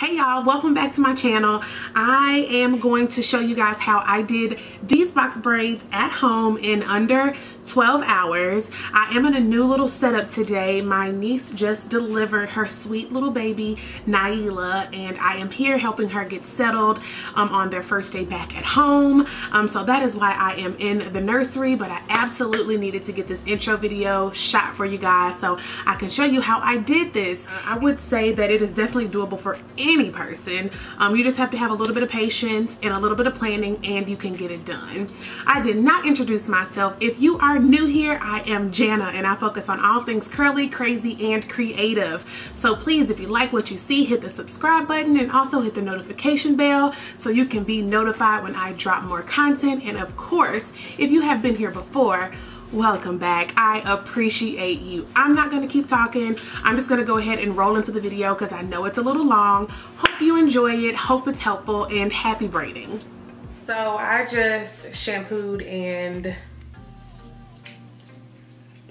Hey y'all, welcome back to my channel. I am going to show you guys how I did these box braids at home in under 12 hours. I am in a new little setup today. My niece just delivered her sweet little baby, Naila, and I am here helping her get settled on their first day back at home. So that is why I am in the nursery, but I absolutely needed to get this intro video shot for you guys so I can show you how I did this. I would say that it is definitely doable for any person. You just have to have a little bit of patience and a little bit of planning and you can get it done. I did not introduce myself. If you are new here, I am Jannah and I focus on all things curly, crazy, and creative. So please, if you like what you see, hit the subscribe button and also hit the notification bell so you can be notified when I drop more content. And of course, if you have been here before, welcome back. I appreciate you. I'm not going to keep talking. I'm just going to go ahead and roll into the video because I know it's a little long. Hope you enjoy it. Hope it's helpful and happy braiding. So I just shampooed and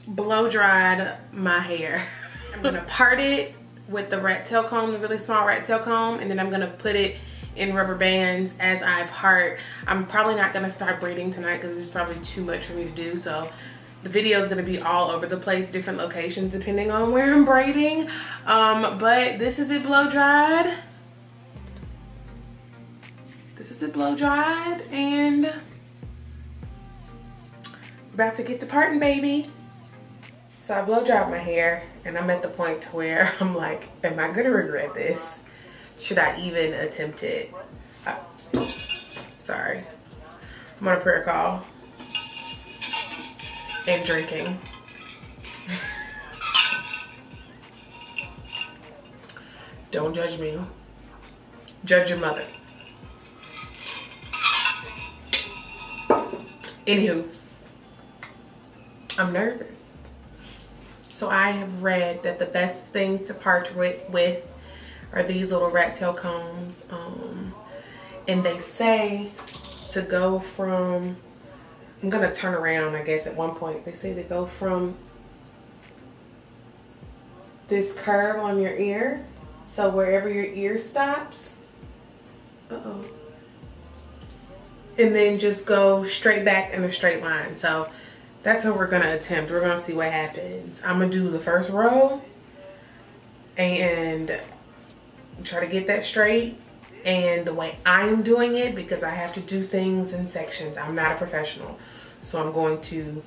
blow dried my hair. I'm going to part it with the rat tail comb, the really small rat tail comb, and then I'm going to put it in rubber bands as I part. I'm probably not going to start braiding tonight because it's probably too much for me to do. So the video is going to be all over the place, different locations depending on where I'm braiding. But this is it blow dried. This is it blow dried, and we're about to get to parting, baby. So I blow dried my hair and I'm at the point to where I'm like, am I going to regret this? Should I even attempt it? Sorry. I'm on a prayer call. And drinking. Don't judge me. Judge your mother. Anywho, I'm nervous. So I have read that the best thing to part with are these little rat tail combs, and they say to go from, I'm gonna turn around, I guess at one point, they say to go from this curve on your ear, so wherever your ear stops, and then just go straight back in a straight line. So that's what we're gonna attempt. We're gonna see what happens. I'm gonna do the first row and try to get that straight, and the way I am doing it, because I have to do things in sections. I'm not a professional, so I'm going to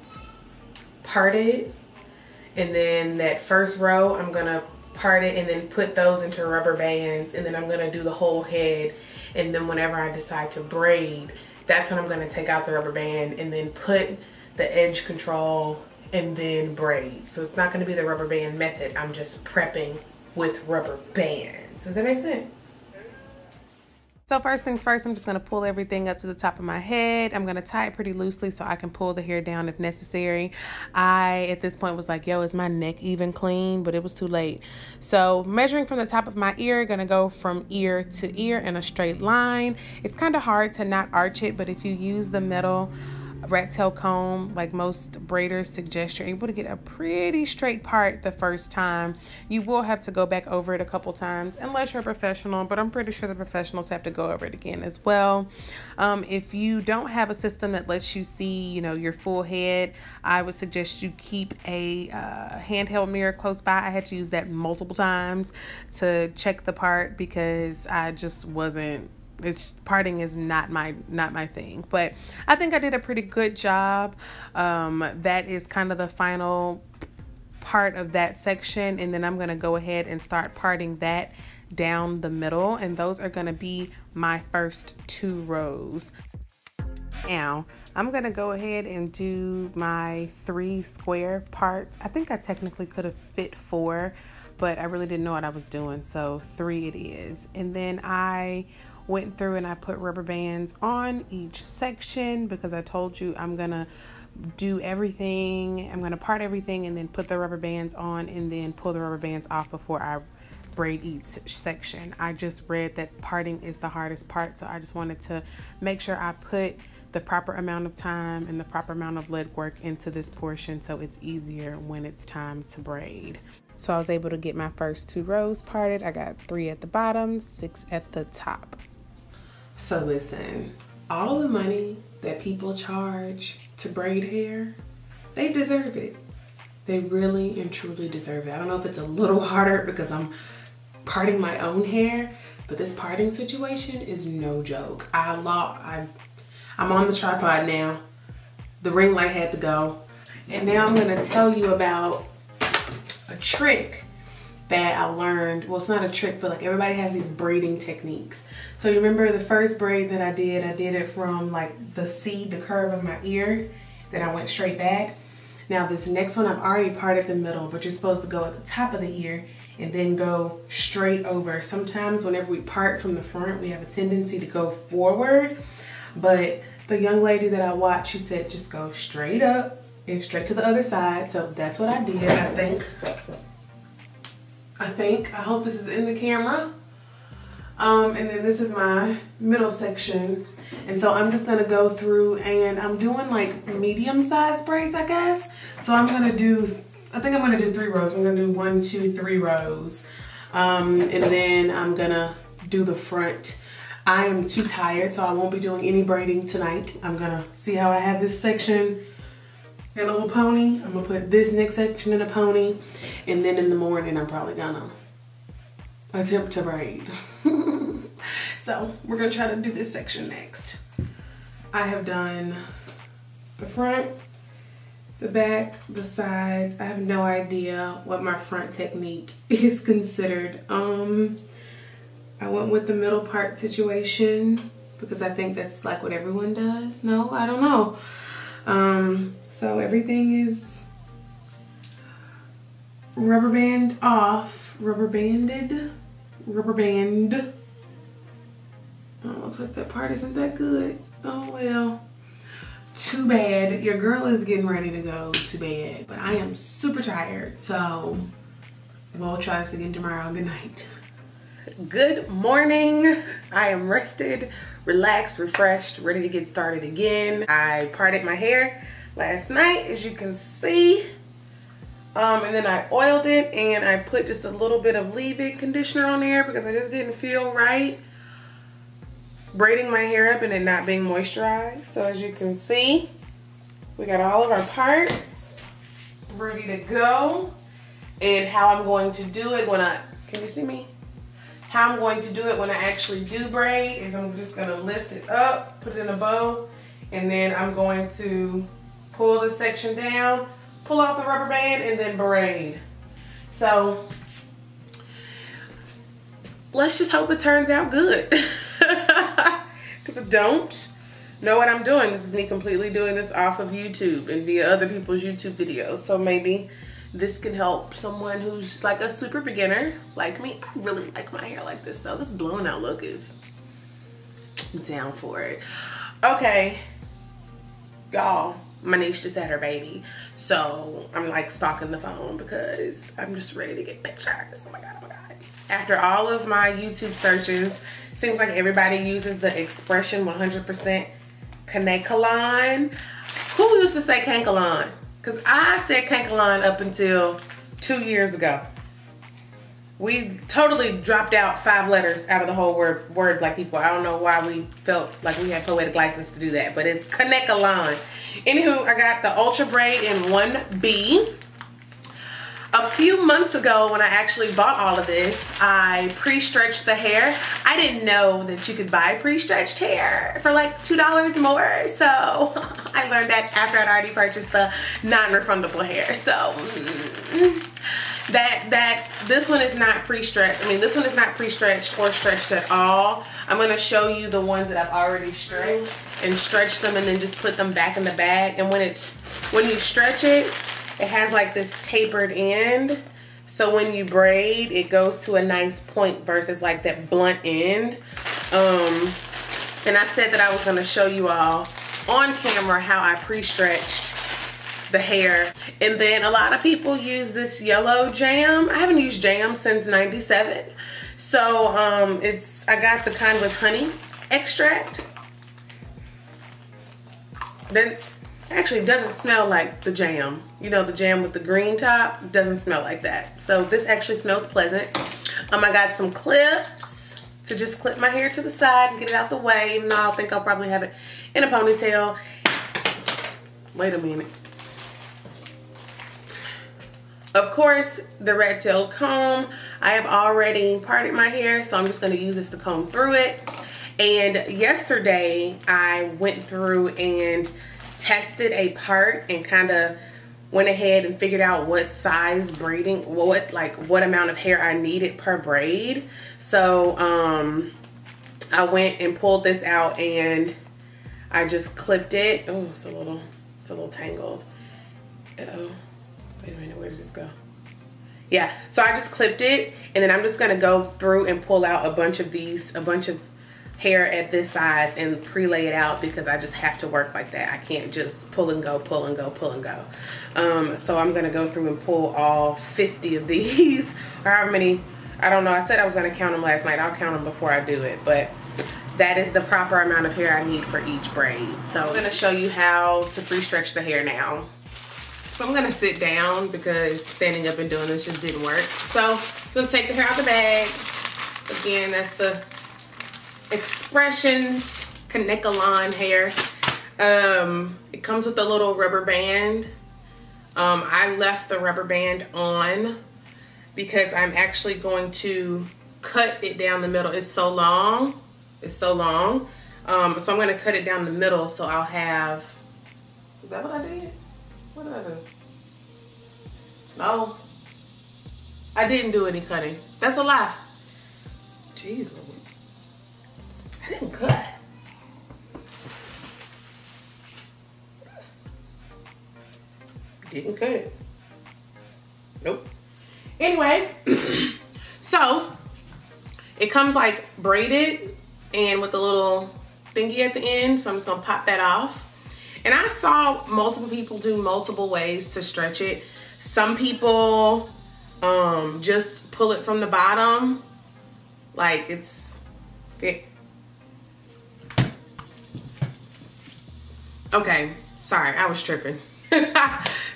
part it, and then that first row I'm gonna part it and then put those into rubber bands, and then I'm gonna do the whole head, and then whenever I decide to braid, that's when I'm gonna take out the rubber band and then put the edge control and then braid. So it's not gonna be the rubber band method. I'm just prepping with rubber bands. Does that make sense? So first things first, I'm just going to pull everything up to the top of my head. I'm going to tie it pretty loosely so I can pull the hair down if necessary. I, at this point, was like, yo, is my neck even clean? But it was too late. So measuring from the top of my ear, going to go from ear to ear in a straight line. It's kind of hard to not arch it, but if you use the metal rat tail comb, like most braiders suggest, you're able to get a pretty straight part the first time. You will have to go back over it a couple times unless you're a professional, but I'm pretty sure the professionals have to go over it again as well. If you don't have a system that lets you see, you know, your full head, I would suggest you keep a handheld mirror close by. I had to use that multiple times to check the part because I just wasn't, parting is not my thing, but I think I did a pretty good job. That is kind of the final part of that section, and then I'm going to go ahead and start parting that down the middle, and those are going to be my first 2 rows. Now I'm going to go ahead and do my 3 square parts. I think I technically could have fit 4, but I really didn't know what I was doing, so 3 it is. And then I went through and I put rubber bands on each section because I told you I'm gonna do everything. I'm gonna part everything and then put the rubber bands on and then pull the rubber bands off before I braid each section. I just read that parting is the hardest part, so I just wanted to make sure I put the proper amount of time and the proper amount of lead work into this portion so it's easier when it's time to braid. So I was able to get my first 2 rows parted. I got 3 at the bottom, 6 at the top. So listen, all the money that people charge to braid hair, they deserve it. They really and truly deserve it. I don't know if it's a little harder because I'm parting my own hair, but this parting situation is no joke. I'm on the tripod now. The ring light had to go. And now I'm gonna tell you about a trick that I learned. Well, it's not a trick, but like everybody has these braiding techniques. So you remember the first braid that I did it from like the C, the curve of my ear, then I went straight back. Now this next one, I've already parted the middle, but you're supposed to go at the top of the ear and then go straight over. Sometimes whenever we part from the front, we have a tendency to go forward, but the young lady that I watched, she said, just go straight up and straight to the other side. So that's what I did. I hope this is in the camera. And then this is my middle section. And so I'm just gonna go through and I'm doing like medium-sized braids, I guess. So I'm gonna do, I think I'm gonna do 3 rows. I'm gonna do 1, 2, 3 rows. And then I'm gonna do the front. I am too tired, so I won't be doing any braiding tonight. I'm gonna see how I have this section in a little pony. I'm gonna put this next section in a pony. And then in the morning, I'm probably gonna attempt to braid. So we're gonna try to do this section next. I have done the front, the back, the sides. I have no idea what my front technique is considered. I went with the middle part situation because I think that's like what everyone does. No, I don't know. So everything is rubber band off, rubber banded, rubber band. Oh, looks like that part isn't that good. Oh well, too bad. Your girl is getting ready to go to bed, but I am super tired, so we'll try this again tomorrow. Good night. Good morning. I am rested, relaxed, refreshed, ready to get started again. I parted my hair last night, as you can see. And then I oiled it and I put just a little bit of leave-in conditioner on there because I just didn't feel right braiding my hair up and it not being moisturized. So as you can see, we got all of our parts ready to go. And how I'm going to do it when can you see me? How I'm going to do it when I actually do braid is I'm just gonna lift it up, put it in a bow, and then I'm going to pull this section down, pull off the rubber band, and then braid. So let's just hope it turns out good. Because I don't know what I'm doing. This is me completely doing this off of YouTube and via other people's YouTube videos. So maybe this can help someone who's like a super beginner like me. I really like my hair like this though. This blown out look is down for it. Okay, y'all, my niece just had her baby. So I'm like stalking the phone because I'm just ready to get pictures. Oh my God, oh my God. After all of my YouTube searches, seems like everybody uses the Xpression 100% Kanekalon. Who used to say Kankalon? Because I said Kankalon up until 2 years ago. We totally dropped out 5 letters out of the whole word black people. I don't know why we felt like we had poetic license to do that, but it's Kanekalon. Anywho, I got the Ultra Braid in 1B. A few months ago when I actually bought all of this, I pre-stretched the hair. I didn't know that you could buy pre-stretched hair for like $2 more. So I learned that after I'd already purchased the non-refundable hair. So this one is not pre-stretched. I mean, this one is not pre-stretched or stretched at all. I'm gonna show you the ones that I've already stretched and stretched them and then just put them back in the bag. And when you stretch it, it has like this tapered end. So when you braid, it goes to a nice point versus like that blunt end. And I said that I was gonna show you all on camera how I pre-stretched the hair. And then a lot of people use this yellow jam. I haven't used jam since '97. So I got the kind with honey extract. Then Actually, it doesn't smell like the jam. You know, the jam with the green top doesn't smell like that. So this actually smells pleasant. I got some clips to just clip my hair to the side and get it out the way. Even though I think I'll probably have it in a ponytail. Wait a minute. Of course, the red tail comb. I have already parted my hair, so I'm just gonna use this to comb through it. And yesterday, I went through and tested a part and kind of went ahead and figured out what size braiding, what amount of hair I needed per braid. So I went and pulled this out and I just clipped it. Oh, it's a little tangled. Uh-oh. Wait a minute, where does this go? Yeah, so I just clipped it, and then I'm just gonna go through and pull out a bunch of hair at this size and pre-lay it out, because I just have to work like that. I can't just pull and go, pull and go, pull and go. So I'm gonna go through and pull all 50 of these, or however many, I don't know. I said I was gonna count them last night. I'll count them before I do it, but that is the proper amount of hair I need for each braid. So I'm gonna show you how to pre-stretch the hair now. So I'm gonna sit down because standing up and doing this just didn't work. So I'm gonna take the hair out the bag. Again, that's the Xpressions Kanekalon hair. It comes with a little rubber band. I left the rubber band on because I'm actually going to cut it down the middle. It's so long. It's so long. So I'm going to cut it down the middle, so I'll have... Is that what I did? What did I do? No. I didn't do any cutting. That's a lie. Jeez, Louise. I didn't cut. Didn't cut it. Nope. Anyway, so it comes like braided and with a little thingy at the end. So I'm just gonna pop that off. And I saw multiple people do multiple ways to stretch it. Some people just pull it from the bottom, like it's it. Okay, sorry, I was tripping.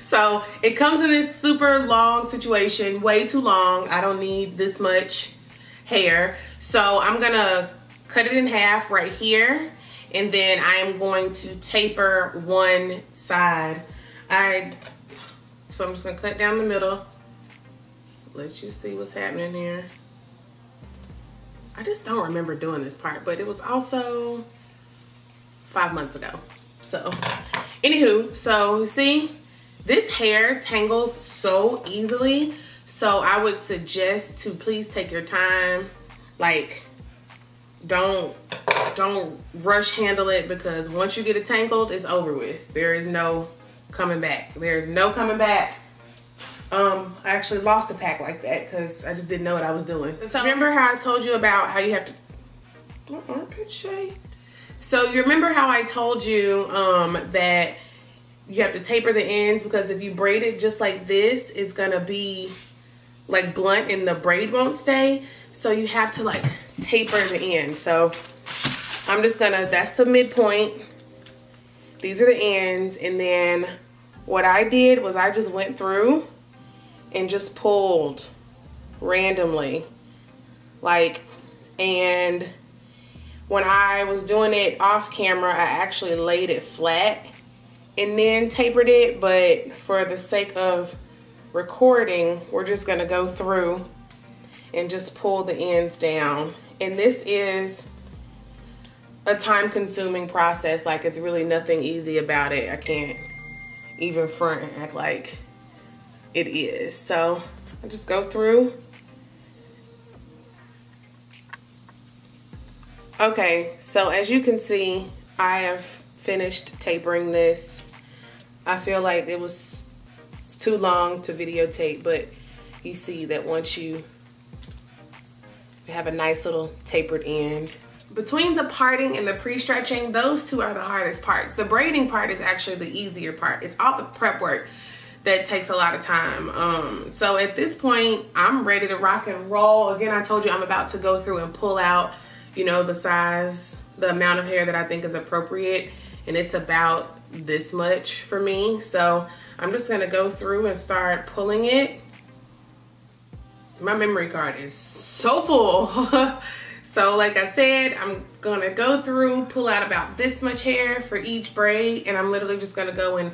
So it comes in this super long situation, way too long. I don't need this much hair. So I'm gonna cut it in half right here, and then I am going to taper one side. So I'm just gonna cut down the middle. Let you see what's happening here. I just don't remember doing this part, but it was also 5 months ago. So, anywho, so you see, this hair tangles so easily. So I would suggest to please take your time. Like, don't rush handle it, because once you get it tangled, it's over with. There is no coming back. There's no coming back. I actually lost a pack like that because I just didn't know what I was doing. So remember how I told you about how you have to, my armpit shade. So you remember how I told you that you have to taper the ends, because if you braid it just like this, it's gonna be like blunt and the braid won't stay. So you have to like taper the end. So I'm just gonna, that's the midpoint. These are the ends. And then what I did was I just went through and just pulled randomly. Like, and when I was doing it off camera, I actually laid it flat and then tapered it. But for the sake of recording, we're just gonna go through and just pull the ends down. And this is a time-consuming process. Like, it's really nothing easy about it. I can't even front and act like it is. So I just go through. Okay, so as you can see, I have finished tapering this. I feel like it was too long to videotape, but you see that once you have a nice little tapered end. Between the parting and the pre-stretching, those two are the hardest parts. The braiding part is actually the easier part. It's all the prep work that takes a lot of time. So at this point, I'm ready to rock and roll. Again, I told you I'm about to go through and pull out, you know, the size, the amount of hair that I think is appropriate. And it's about this much for me. So I'm just gonna go through and start pulling it. My memory card is so full. So like I said, I'm gonna go through, pull out about this much hair for each braid, and I'm literally just gonna go and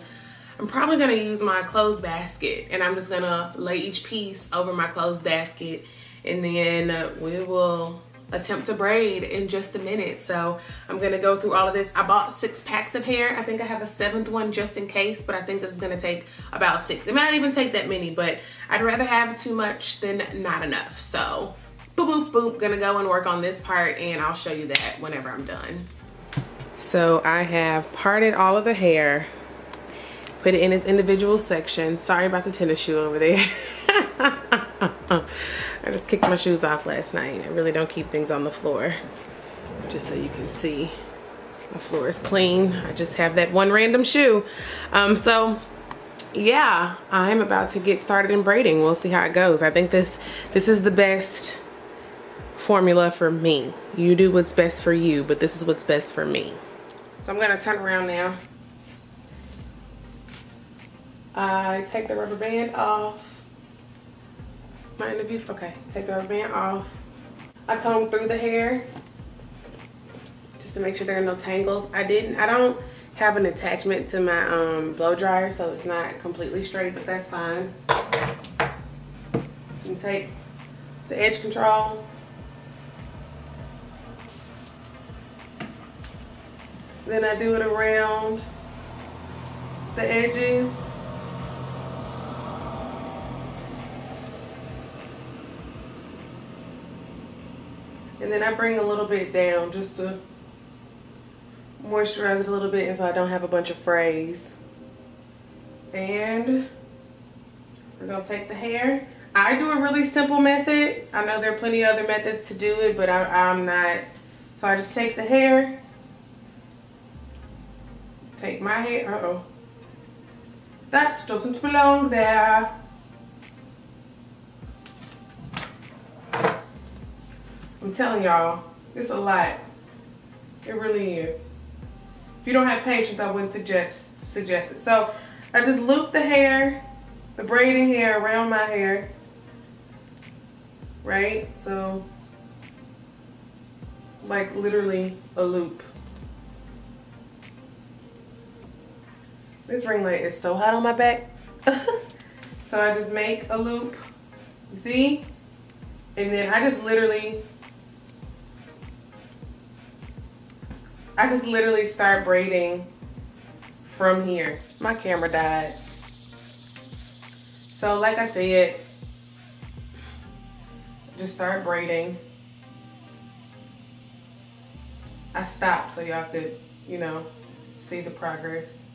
I'm probably gonna use my clothes basket, and I'm just gonna lay each piece over my clothes basket, and then we will attempt to braid in just a minute. So I'm gonna go through all of this. I bought 6 packs of hair. I think I have a 7th one just in case, but I think this is gonna take about 6. It might not even take that many, but I'd rather have too much than not enough. So boop, boop, boop, gonna go and work on this part, and I'll show you that whenever I'm done. So I have parted all of the hair, put it in its individual section. Sorry about the tennis shoe over there. I just kicked my shoes off last night. I really don't keep things on the floor. Just so you can see, my floor is clean. I just have that one random shoe. So yeah, I'm about to get started in braiding. We'll see how it goes. I think this is the best formula for me. You do what's best for you, but this is what's best for me. So I'm gonna turn around now. I take the rubber band off. My interview, okay, take the rubber band off. I comb through the hair just to make sure there are no tangles. I don't have an attachment to my blow dryer, so it's not completely straight, but that's fine. You take the edge control. Then I do it around the edges. And then I bring a little bit down just to moisturize it a little bit, and so I don't have a bunch of frays. And we're gonna take the hair. I do a really simple method. I know there are plenty of other methods to do it, but I'm not. So I just take the hair, take my hair, uh-oh. That doesn't belong there. I'm telling y'all, it's a lot. It really is. If you don't have patience, I wouldn't suggest it. So I just loop the hair, the braiding hair around my hair, right? So like literally a loop. This ring light is so hot on my back. So I just make a loop, you see? And then I just literally start braiding from here. My camera died. So like I said, just start braiding. I stopped so y'all could, you know, see the progress,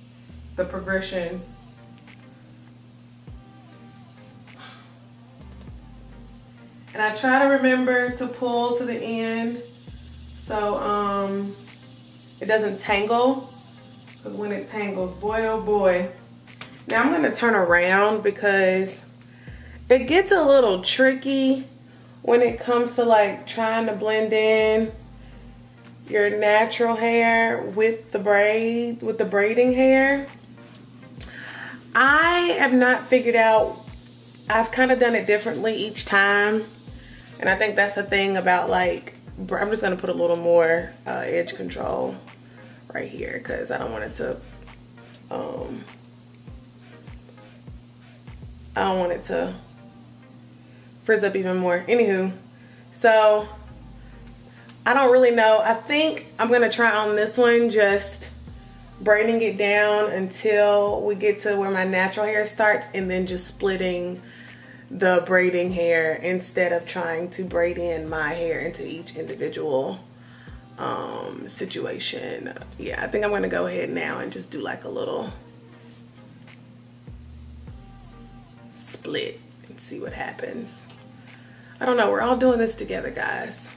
the progression. And I try to remember to pull to the end so it doesn't tangle, because when it tangles, boy oh boy. Now I'm gonna turn around because it gets a little tricky when it comes to like trying to blend in your natural hair with the braid, with the braiding hair. I have not figured out, I've kind of done it differently each time. And I think that's the thing about like, I'm just gonna put a little more edge control right here because I don't want it to, I don't want it to frizz up even more. Anywho, so I don't really know. I think I'm gonna try on this one just braiding it down until we get to where my natural hair starts, and then just splitting the braiding hair instead of trying to braid in my hair into each individual situation. Yeah, I think I'm gonna go ahead now and just do like a little split and see what happens. I don't know, we're all doing this together, guys.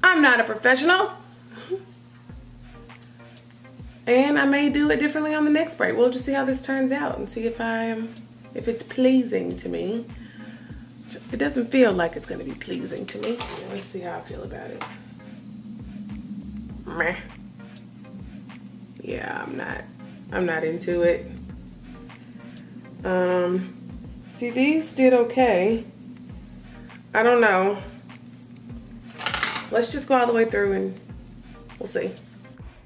I'm not a professional. And I may do it differently on the next braid. We'll just see how this turns out and see if it's pleasing to me. It doesn't feel like it's gonna be pleasing to me. Let's see how I feel about it. Meh. Yeah, I'm not I'm not into it. See, these did okay. I don't know. Let's just go all the way through and we'll see.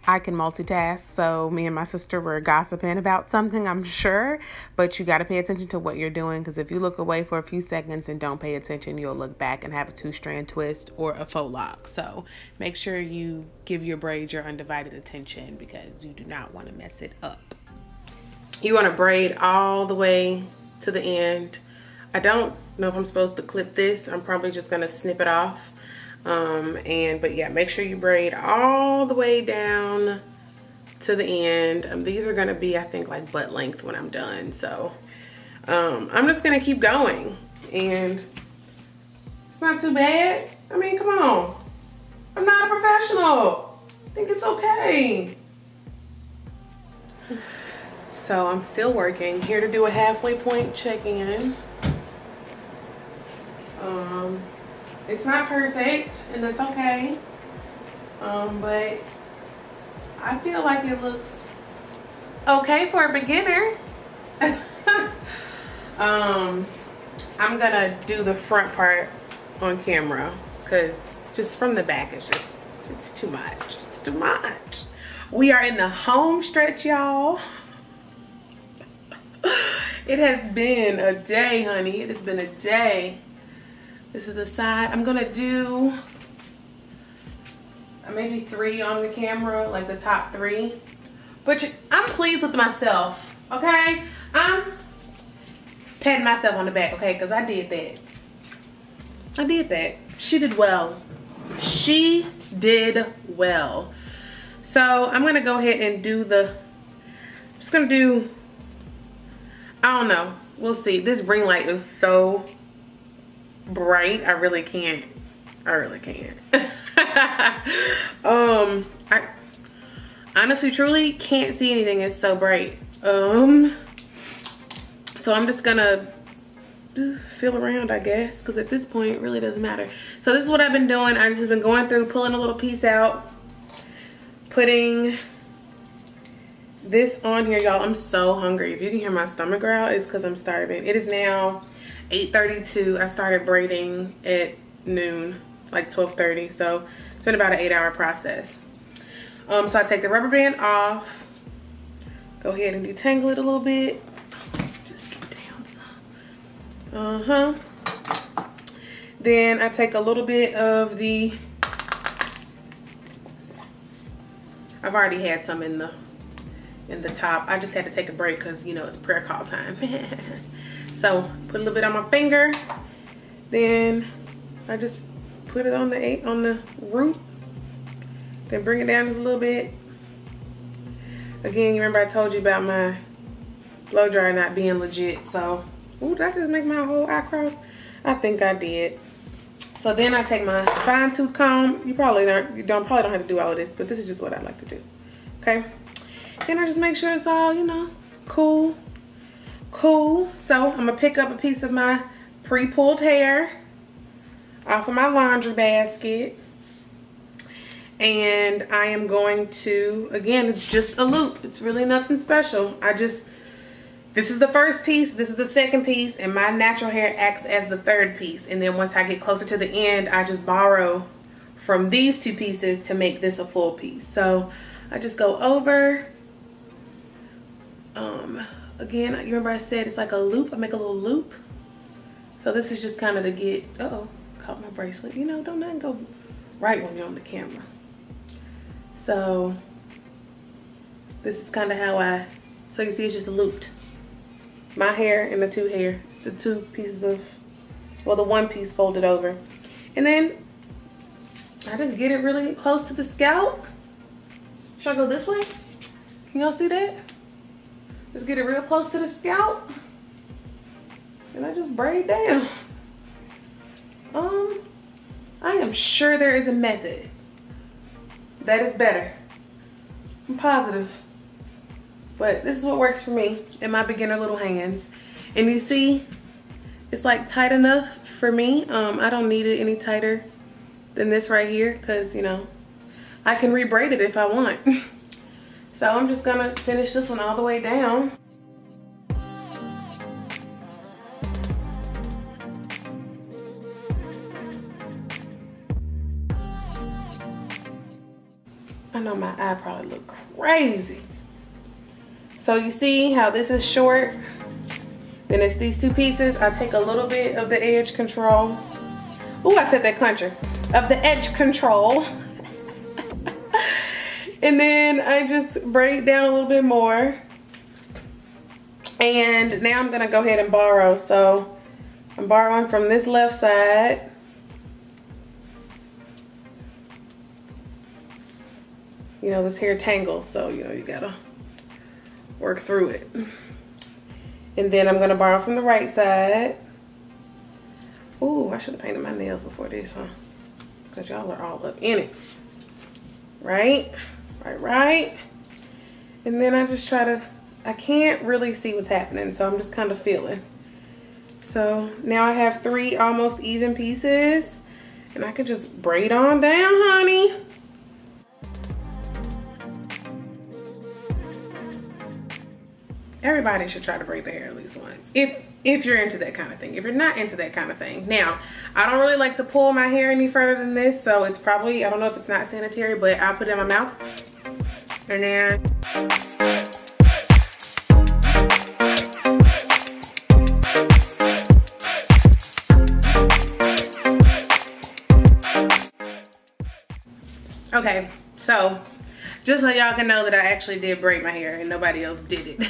I can multitask, so me and my sister were gossiping about something, I'm sure, but you got to pay attention to what you're doing, because if you look away for a few seconds and don't pay attention, you'll look back and have a 2-strand twist or a faux lock. So make sure you give your braid your undivided attention, because you do not want to mess it up. You want to braid all the way to the end. I don't know if I'm supposed to clip this. I'm probably just going to snip it off. But yeah, make sure you braid all the way down to the end. These are gonna be, I think, like butt length when I'm done. So I'm just gonna keep going, and it's not too bad. I mean, come on, I'm not a professional. I think it's okay. So I'm still working, here to do a halfway point check-in. It's not perfect, and that's okay, but I feel like it looks okay for a beginner. I'm gonna do the front part on camera, because just from the back it's too much. It's too much. We are in the home stretch, y'all. It has been a day, honey. It has been a day. This is the side. I'm gonna do maybe 3 on the camera, like the top 3. But I'm pleased with myself, okay? I'm patting myself on the back, okay? Because I did that. I did that. She did well. She did well. So I'm gonna go ahead and do I'm just gonna do, I don't know. We'll see. This ring light is so bright. I really can't. I honestly truly can't see anything. It's so bright. So I'm just gonna feel around, I guess, because at this point it really doesn't matter. So this is what I've been doing. I've just been going through, pulling a little piece out, putting this on here. Y'all, I'm so hungry. If you can hear my stomach growl, it's because I'm starving. It is now 8:32. I started braiding at noon, like 12:30. So it's been about an 8-hour process. So I take the rubber band off, go ahead and detangle it a little bit. Just get down some. Then I take a little bit of I've already had some in the top. I just had to take a break because, you know, it's prayer call time. So put a little bit on my finger, then I just put it on the root, then bring it down just a little bit. Again, you remember I told you about my blow dryer not being legit. So, ooh, did I just make my whole eye cross? I think I did. So then I take my fine tooth comb. You probably don't have to do all of this, but this is just what I like to do. Okay. Then I just make sure it's all, you know, cool. So I'm gonna pick up a piece of my pre-pulled hair off of my laundry basket, and I am going to, again, it's just a loop. It's really nothing special. This is the first piece, this is the second piece, and my natural hair acts as the third piece. And then once I get closer to the end, I just borrow from these 2 pieces to make this a full piece. So I just go over. Again, you remember I said it's like a loop. I make a little loop. So this is just kind of to get, uh-oh, caught my bracelet. You know, don't nothing go right when you're on the camera. So this is kind of how so you see it's just looped. My hair and the 2 pieces of, well, the 1 piece folded over. And then I just get it really close to the scalp. Should I go this way? Can y'all see that? Just get it real close to the scalp, and I just braid down. I am sure there is a method that is better. I'm positive, but this is what works for me in my beginner little hands. And you see, it's like tight enough for me. I don't need it any tighter than this right here, because, you know, I can re-braid it if I want. So I'm just gonna finish this one all the way down. I know my eye probably look crazy. So you see how this is short? Then it's these two pieces. I take a little bit of the edge control. Ooh, I said that cluncher. Of the edge control. And then I just braid down a little bit more. And now I'm gonna go ahead and borrow. So I'm borrowing from this left side. You know, this hair tangles, so you know, you gotta work through it. And then I'm gonna borrow from the right side. Ooh, I should have painted my nails before this, huh? Because y'all are all up in it. Right? Right. And then I just try to, I can't really see what's happening, so I'm just kind of feeling. So now I have 3 almost even pieces, and I can just braid on down, honey. Everybody should try to braid their hair at least once, if you're into that kind of thing. If you're not into that kind of thing. Now, I don't really like to pull my hair any further than this, so it's probably, I don't know if it's not sanitary, but I'll put it in my mouth. And then okay, so just so y'all can know that I actually did braid my hair and nobody else did it.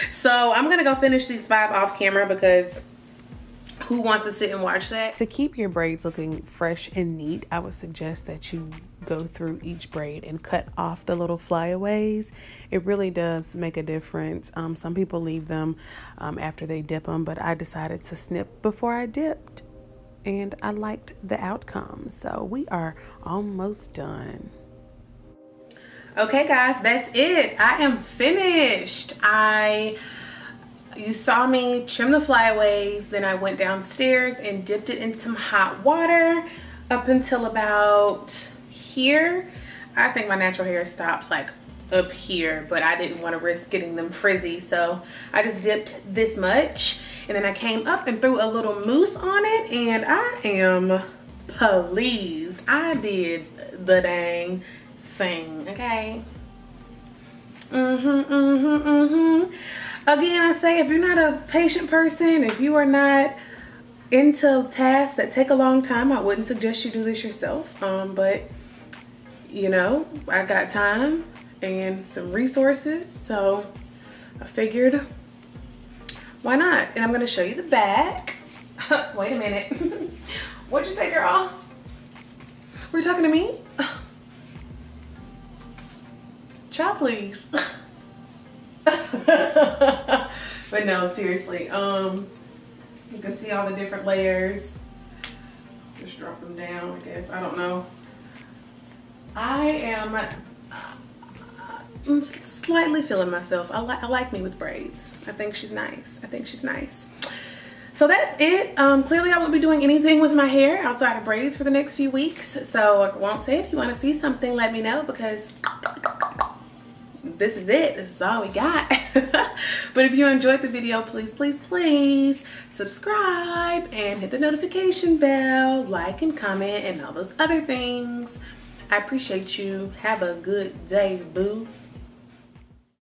So I'm gonna go finish these 5 off camera because who wants to sit and watch that? To keep your braids looking fresh and neat, I would suggest that you go through each braid and cut off the little flyaways. It really does make a difference. Some people leave them after they dip them, but I decided to snip before I dipped and I liked the outcome. So we are almost done. Okay guys, that's it. I am finished. You saw me trim the flyaways, then I went downstairs and dipped it in some hot water up until about here. I think my natural hair stops like up here, but I didn't want to risk getting them frizzy, so I just dipped this much, and then I came up and threw a little mousse on it, and I am pleased. I did the dang thing, okay? Again, I say, if you're not a patient person, if you are not into tasks that take a long time, I wouldn't suggest you do this yourself. But you know, I got time and some resources, so I figured, why not? And I'm gonna show you the back. Wait a minute. What'd you say, girl? Were you talking to me? Child, please. But no, seriously, you can see all the different layers. Just drop them down, I guess. I don't know. I'm slightly feeling myself. I like me with braids. I think she's nice. So that's it. Clearly I won't be doing anything with my hair outside of braids for the next few weeks. So I won't say, if you want to see something, let me know, because this is it. This is all we got. But if you enjoyed the video, please subscribe and hit the notification bell, like and comment and all those other things. I appreciate you. Have a good day, boo.